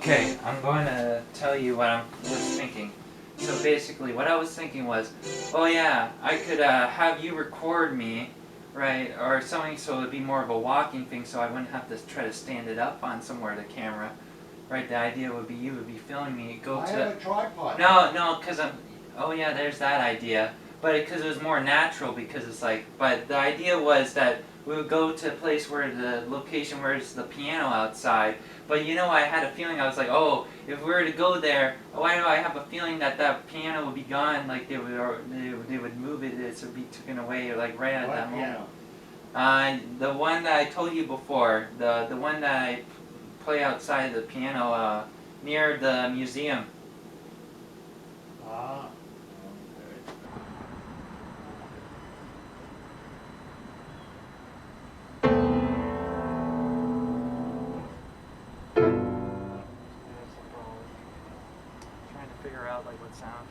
Okay, I'm going to tell you what I was thinking. So basically, what I was thinking was, oh yeah, I could have you record me, right, or something, so it'd be more of a walking thing, so I wouldn't have to try to stand it up on somewhere, the camera, right? The idea would be you would be filming me, go I to. have a tripod. No, because I'm. Oh yeah, there's that idea. But because it was more natural, because it's like. But the idea was that we would go to a place where the location where it's the piano outside. But I had a feeling. I was like, oh, if we were to go there, why do I have a feeling that that piano would be gone? Like they would move it. It would be taken away, like right at What that moment. piano? The one that I told you before. The one that I play outside the piano near the museum. Ah, Trying to figure out like what sound.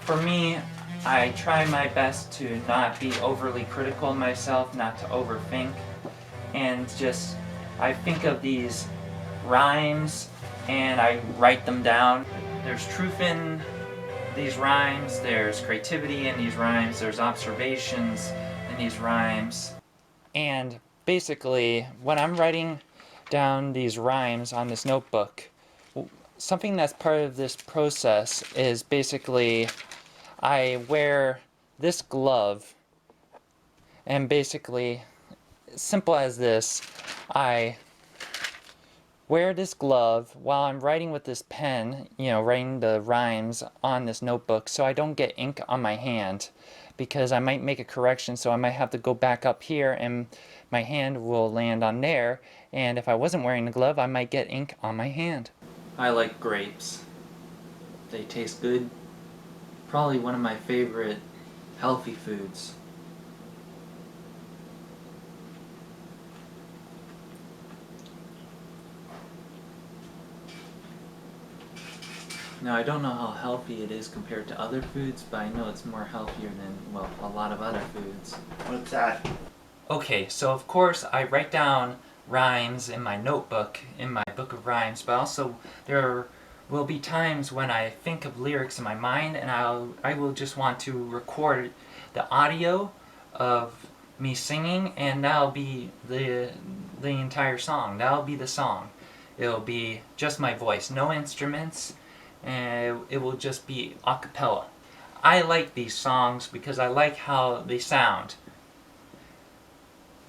For me, I try my best to not be overly critical of myself, not to overthink, and just I think of these rhymes and I write them down. There's truth in these rhymes, there's creativity in these rhymes, there's observations in these rhymes. And basically, when I'm writing down these rhymes on this notebook, something that's part of this process is basically I wear this glove, and basically, simple as this, I wear this glove while I'm writing with this pen, writing the rhymes on this notebook, so I don't get ink on my hand, because I might make a correction, so I might have to go back up here and my hand will land on there, and if I wasn't wearing the glove, I might get ink on my hand. I like grapes. They taste good. Probably one of my favorite healthy foods. Now, I don't know how healthy it is compared to other foods, but I know it's more healthier than, well, a lot of other foods. what's that? Okay, so of course I write down rhymes in my notebook, in my book of rhymes, but also there will be times when I think of lyrics in my mind and I will just want to record the audio of me singing, and that'll be the entire song. That'll be the song. It'll be just my voice, no instruments, and it will just be a cappella. I like these songs because I like how they sound.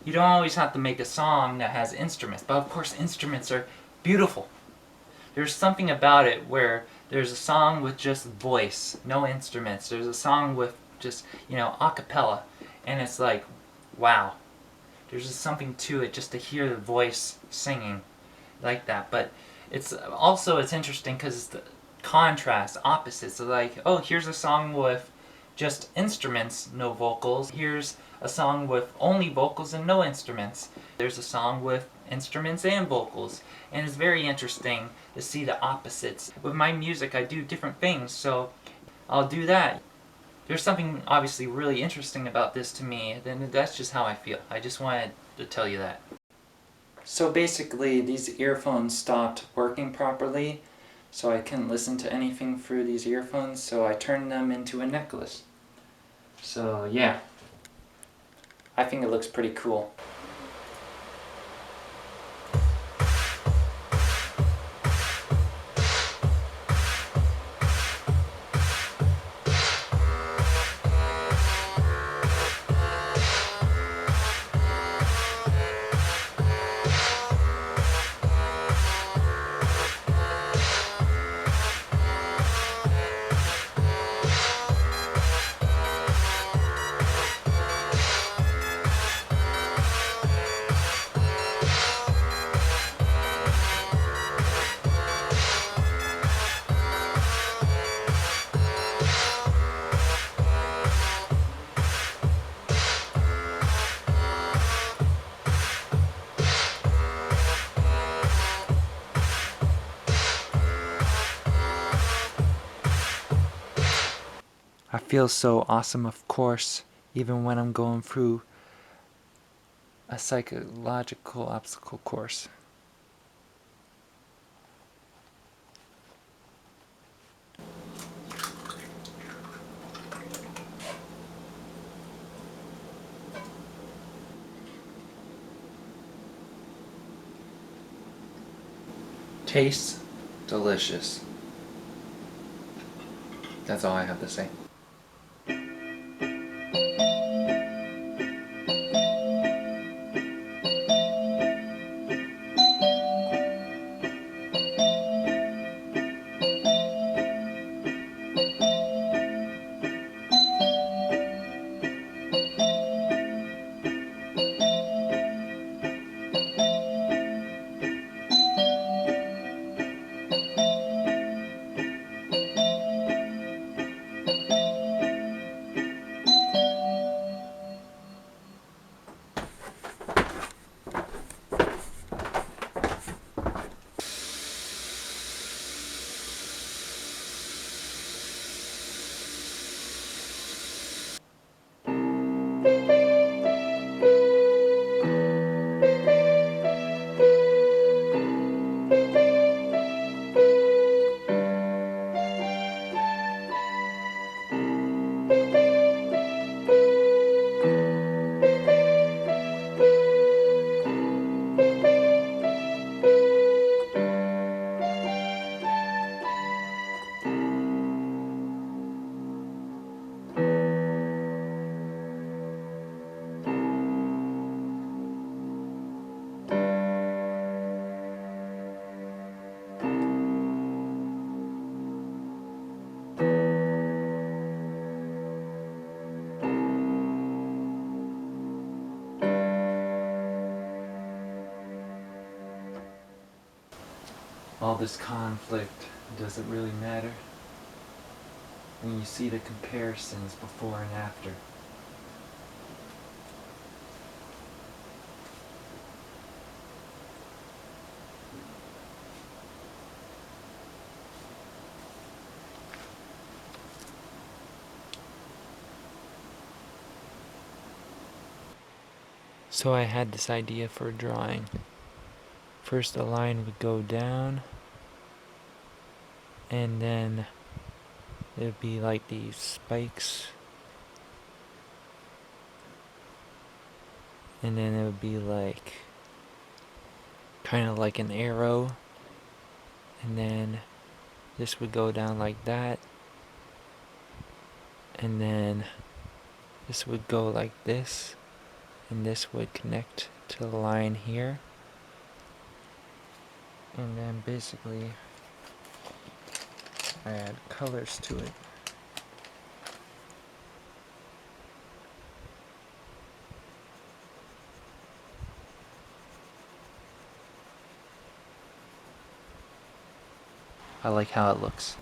You don't always have to make a song that has instruments, but of course instruments are beautiful. There's something about it where there's a song with just voice, no instruments. There's a song with just, a cappella, and it's like, wow. There's just something to it just to hear the voice singing like that. But it's interesting because it's the contrast, opposites. So like, oh, here's a song with just instruments, no vocals. Here's a song with only vocals and no instruments. There's a song with instruments and vocals. And it's very interesting to see the opposites. With my music, I do different things, so I'll do that. There's something obviously really interesting about this to me, and that's just how I feel. I just wanted to tell you that. So basically, these earphones stopped working properly, so I couldn't listen to anything through these earphones, so I turned them into a necklace. So yeah, I think it looks pretty cool. I feel so awesome, of course, even when I'm going through a psychological obstacle course. Tastes delicious. That's all I have to say. All this conflict, does it really matter? When you see the comparisons before and after. So I had this idea for a drawing. First a line would go down, and then it would be like these spikes and then it would be like kind of like an arrow, and then this would go down like that, and then this would go like this, and this would connect to the line here, and then basically I add colors to it. I like how it looks.